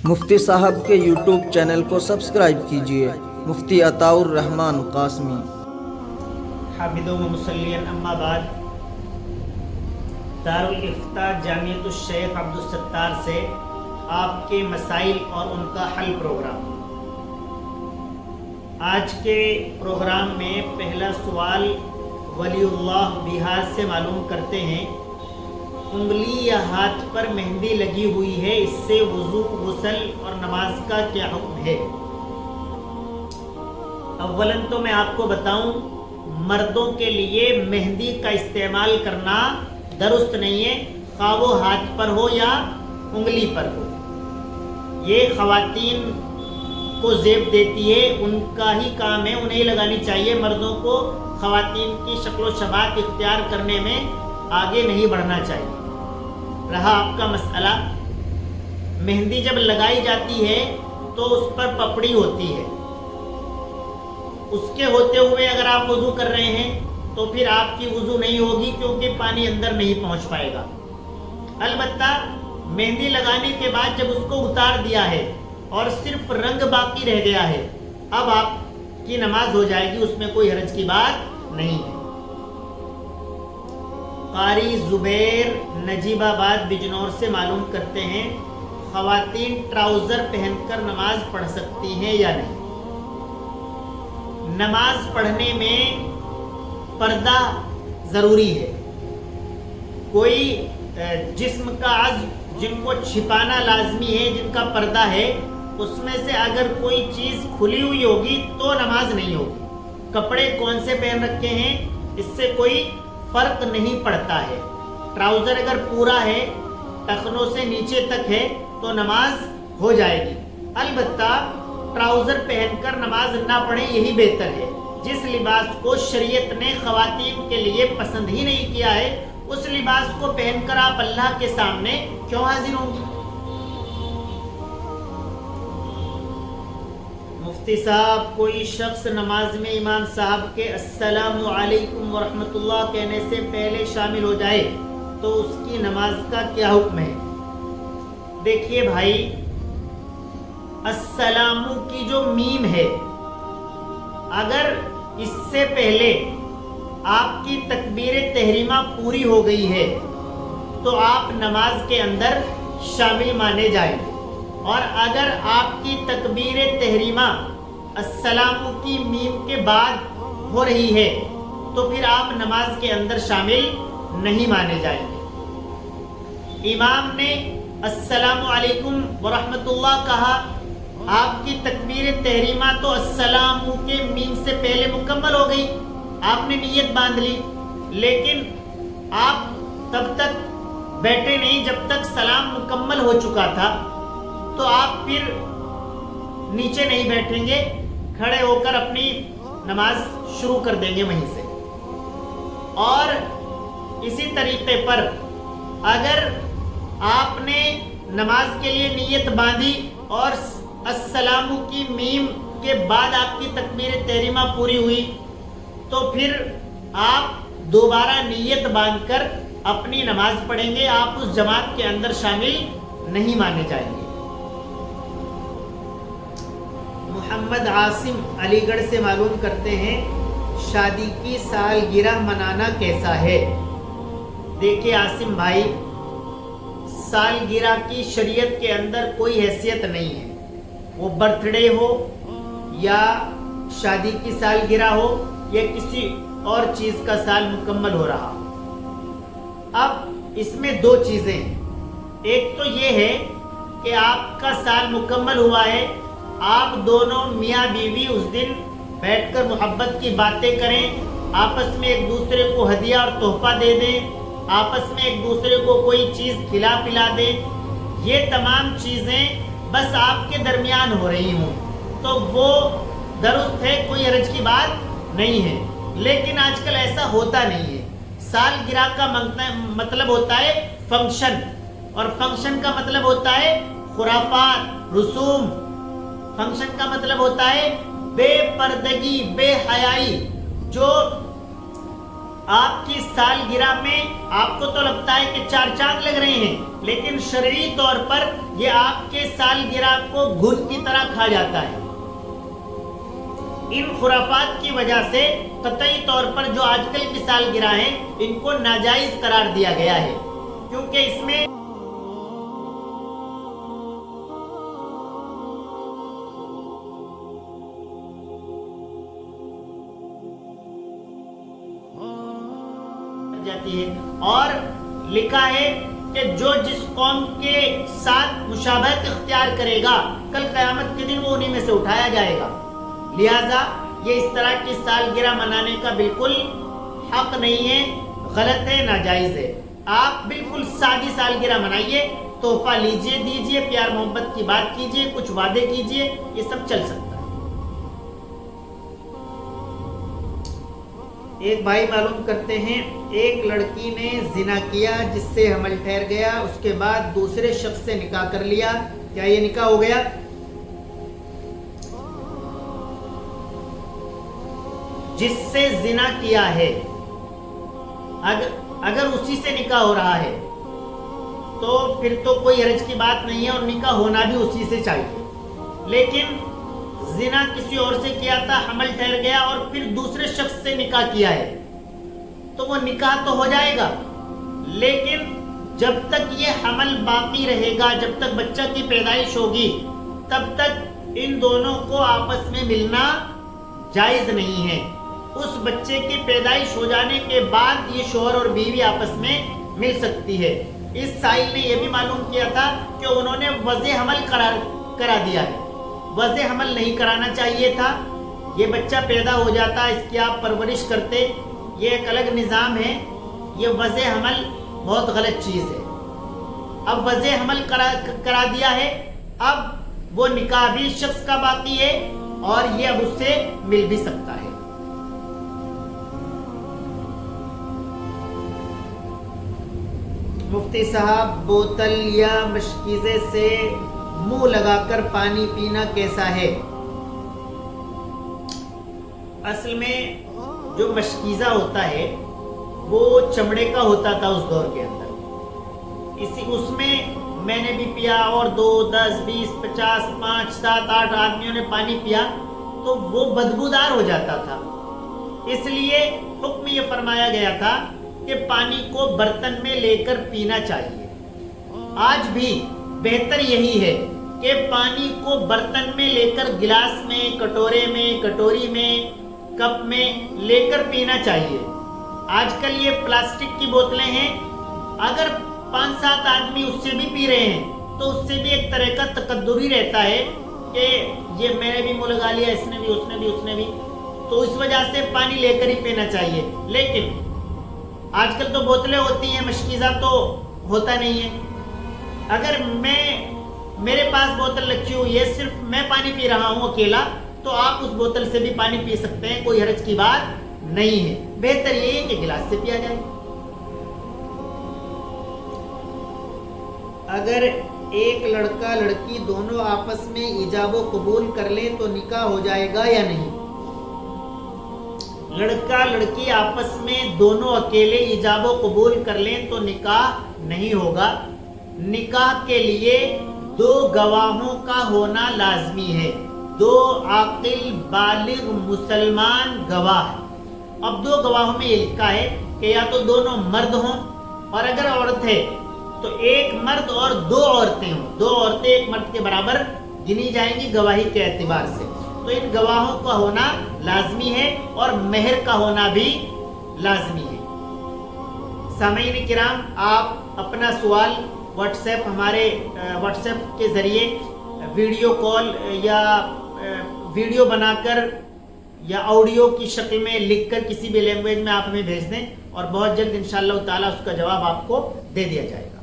مفتی صاحب کے YouTube channel کو سبسکرائب کیجیے، مفتی عطاء الرحمن قاسمی۔ حامدوں و مسلین اما بعد، دارالافتاء جامعۃ الشیخ عبدالستار سے آپ کے مسائل اور ان کا حل پروگرام۔ آج کے پروگرام میں پہلا سوال ولی اللہ بہار سے معلوم کرتے ہیں، انگلی یا ہاتھ پر مہندی لگی ہوئی ہے، اس سے وضو، غسل اور نماز کا کیا حکم ہے؟ اولاً تو میں آپ کو بتاؤں، مردوں کے لیے مہندی کا استعمال کرنا درست نہیں ہے، خواہ وہ ہاتھ پر ہو یا انگلی پر ہو۔ یہ خواتین کو زیب دیتی ہے، ان کا ہی کام ہے، انہیں لگانی چاہیے۔ مردوں کو خواتین کی شکل و شباہت اختیار کرنے میں آگے نہیں بڑھنا چاہیے۔ رہا آپ کا مسئلہ، مہندی جب لگائی جاتی ہے تو اس پر پپڑی ہوتی ہے، اس کے ہوتے ہوئے اگر آپ وضو کر رہے ہیں تو پھر آپ کی وضو نہیں ہوگی، کیونکہ پانی اندر نہیں پہنچ پائے گا۔ البتہ مہندی لگانے کے بعد جب اس کو اتار دیا ہے اور صرف رنگ باقی رہ گیا ہے، اب آپ کی نماز ہو جائے گی، اس میں کوئی حرج کی بات نہیں ہے۔ قاری زبیر نجیب آباد بجنور سے معلوم کرتے ہیں، خواتین ٹراؤزر پہن کر نماز پڑھ سکتی ہیں یا نہیں؟ نماز پڑھنے میں پردہ ضروری ہے۔ کوئی جسم کا عضو جن کو چھپانا لازمی ہے، جن کا پردہ ہے، اس میں سے اگر کوئی چیز کھلی ہوئی ہوگی تو نماز نہیں ہوگی۔ کپڑے کون سے پہن رکھے ہیں اس سے کوئی فرق نہیں پڑتا ہے۔ ٹراؤزر اگر پورا ہے، ٹخنوں سے نیچے تک ہے، تو نماز ہو جائے گی۔ البتہ ٹراؤزر پہن کر نماز نہ پڑھیں، یہی بہتر ہے۔ جس لباس کو شریعت نے خواتین کے لیے پسند ہی نہیں کیا ہے، اس لباس کو پہن کر آپ اللہ کے سامنے کیوں حاضر ہوں گی؟ مفتی صاحب، کوئی شخص نماز میں امام صاحب کے السلام علیکم ورحمۃ اللہ کہنے سے پہلے شامل ہو جائے تو اس کی نماز کا کیا حکم ہے؟ دیکھیے بھائی، السلام کی جو میم ہے، اگر اس سے پہلے آپ کی تکبیر تحریمہ پوری ہو گئی ہے تو آپ نماز کے اندر شامل مانے جائیں گے، اور اگر آپ کی تکبیر تحریمہ السلام کی میم کے بعد ہو رہی ہے تو پھر آپ نماز کے اندر شامل نہیں مانے جائیں گے۔ امام نے السلام علیکم ورحمۃ اللہ کہا، آپ کی تکبیر تحریمہ تو السلام کے میم سے پہلے مکمل ہو گئی، آپ نے نیت باندھ لی، لیکن آپ تب تک بیٹھے نہیں جب تک سلام مکمل ہو چکا تھا، تو آپ پھر نیچے نہیں بیٹھیں گے، کھڑے ہو کر اپنی نماز شروع کر دیں گے وہیں سے۔ اور اسی طریقے پر اگر آپ نے نماز کے لیے نیت باندھی اور السلام کی میم کے بعد آپ کی تکبیر تحریمہ پوری ہوئی تو پھر آپ دوبارہ نیت باندھ کر اپنی نماز پڑھیں گے، آپ اس جماعت کے اندر شامل نہیں مانے جائیں گے۔ محمد عاصم علی گڑھ سے معلوم کرتے ہیں، شادی کی سالگرہ منانا کیسا ہے؟ دیکھیں عاصم بھائی، سالگرہ کی شریعت کے اندر کوئی حیثیت نہیں ہے، وہ برتھ ڈے ہو یا شادی کی سالگرہ ہو یا کسی اور چیز کا سال مکمل ہو رہا ہو۔ اب اس میں دو چیزیں ہیں، ایک تو یہ ہے کہ آپ کا سال مکمل ہوا ہے، آپ دونوں میاں بیوی اس دن بیٹھ کر محبت کی باتیں کریں، آپس میں ایک دوسرے کو ہدیہ اور تحفہ دے دیں، آپس میں ایک دوسرے کو کوئی چیز کھلا پلا دیں، یہ تمام چیزیں بس آپ کے درمیان ہو رہی ہوں تو وہ درست ہے، کوئی حرج کی بات نہیں ہے۔ لیکن آج کل ایسا ہوتا نہیں ہے۔ سالگرہ کا مطلب ہوتا ہے فنکشن، اور فنکشن کا مطلب ہوتا ہے خرافات، رسوم۔ فنکشن کا مطلب ہوتا ہے بے پردگی، بے حیائی۔ جو آپ کی سالگرہ میں آپ کو تو لگتا ہے کہ 4 چاند لگ رہے ہیں، لیکن شرعی طور پر یہ آپ کے سالگرہ کو گھن کی طرح کھا جاتا ہے۔ ان خرافات کی وجہ سے قطعی طور پر جو آج کل کی سالگرہ ہیں ان کو ناجائز قرار دیا گیا ہے، کیونکہ اس میں جاتی ہے، اور لکھا ہے کہ جو جس قوم کے ساتھ مشابہت اختیار کرے گا کل قیامت کے دن وہ انہی میں سے اٹھایا جائے گا۔ لہٰذا یہ اس طرح کی سالگرہ منانے کا بالکل حق نہیں ہے، غلط ہے، ناجائز ہے۔ آپ بالکل سادی سالگرہ منائیے، تحفہ لیجئے، دیجئے، پیار محبت کی بات کیجئے، کچھ وعدے کیجئے، یہ سب چل سکتا ہے۔ ایک بھائی معلوم کرتے ہیں ایک لڑکی نے زنا کیا جس سے حمل ٹھہر گیا، اس کے بعد دوسرے شخص سے نکاح کر لیا، کیا یہ نکاح ہو گیا؟ جس سے زنا کیا ہے اگر اسی سے نکاح ہو رہا ہے تو پھر تو کوئی حرج کی بات نہیں ہے، اور نکاح ہونا بھی اسی سے چاہیے۔ لیکن زنا کسی اور سے کیا تھا، حمل ٹھہر گیا، اور پھر دوسرے شخص سے نکاح کیا ہے تو وہ نکاح تو ہو جائے گا، لیکن جب تک یہ حمل باقی رہے گا، جب تک بچہ کی پیدائش ہوگی، تب تک ان دونوں کو آپس میں ملنا جائز نہیں ہے۔ اس بچے کی پیدائش ہو جانے کے بعد یہ شوہر اور بیوی آپس میں مل سکتی ہے۔ اس سائل نے یہ بھی معلوم کیا تھا کہ انہوں نے وضع حمل کرا دیا ہے۔ وضع حمل نہیں کرانا چاہیے تھا، یہ بچہ پیدا ہو جاتا، اس کی آپ پرورش کرتے، یہ ایک الگ نظام ہے۔ یہ وضع حمل بہت غلط چیز ہے۔ اب وضع حمل کرا دیا ہے، اب وہ نکاح بھی شخص کا باقی ہے اور یہ اب اس سے مل بھی سکتا ہے۔ مفتی صاحب، بوتل یا مشکیزے سے منہ لگا کر پانی پینا کیسا ہے؟ اصل میں جو مشکیزہ ہوتا ہے وہ چمڑے کا ہوتا تھا اس دور کے اندر، اس میں میں نے بھی پیا، اور 2 10 20 50 5 7 8 آدمیوں نے پانی پیا تو وہ بدبودار ہو جاتا تھا۔ اس لیے حکم یہ فرمایا گیا تھا کہ پانی کو برتن میں لے کر پینا چاہیے۔ آج بھی بہتر یہی ہے کہ پانی کو برتن میں لے کر، گلاس میں، کٹورے میں، کٹوری میں، کپ میں لے کر پینا چاہیے۔ آج کل یہ پلاسٹک کی بوتلیں ہیں، اگر 5-7 آدمی اس سے بھی پی رہے ہیں تو اس سے بھی ایک طرح کا تقدر ہی رہتا ہے کہ یہ میں نے بھی منہ لگا لیا، اس نے بھی، اس نے بھی، تو اس وجہ سے پانی لے کر ہی پینا چاہیے۔ لیکن آج کل تو بوتلیں ہوتی ہیں، مشکیزہ تو ہوتا نہیں ہے۔ اگر میرے پاس بوتل رکھی ہوئی ہے، صرف میں پانی پی رہا ہوں اکیلا، تو آپ اس بوتل سے بھی پانی پی سکتے ہیں، کوئی حرج کی بات نہیں ہے۔ بہتر یہ ہے کہ گلاس سے پیا جائے۔ اگر ایک لڑکا لڑکی دونوں آپس میں ایجاب و قبول کر لیں تو نکاح ہو جائے گا یا نہیں؟ لڑکا لڑکی آپس میں دونوں اکیلے ایجاب و قبول کر لیں تو نکاح نہیں ہوگا۔ نکاح کے لیے 2 گواہوں کا ہونا لازمی ہے، 2 عاقل بالغ مسلمان گواہ۔ اب 2 گواہوں میں یہ لکھا ہے کہ یا تو دونوں مرد ہوں، اور اگر عورت ہے تو 1 مرد اور 2 عورتیں ہوں۔ 2 عورتیں 1 مرد کے برابر گنی جائیں گی گواہی کے اعتبار سے۔ تو ان گواہوں کا ہونا لازمی ہے اور مہر کا ہونا بھی لازمی ہے۔ سامعین کرام، آپ اپنا سوال ہمارے واٹس ایپ کے ذریعے ویڈیو کال یا ویڈیو بنا کر یا آڈیو کی شکل میں لکھ کر کسی بھی لینگویج میں آپ ہمیں بھیج دیں، اور بہت جلد انشاءاللہ تعالیٰ اس کا جواب آپ کو دے دیا جائے گا۔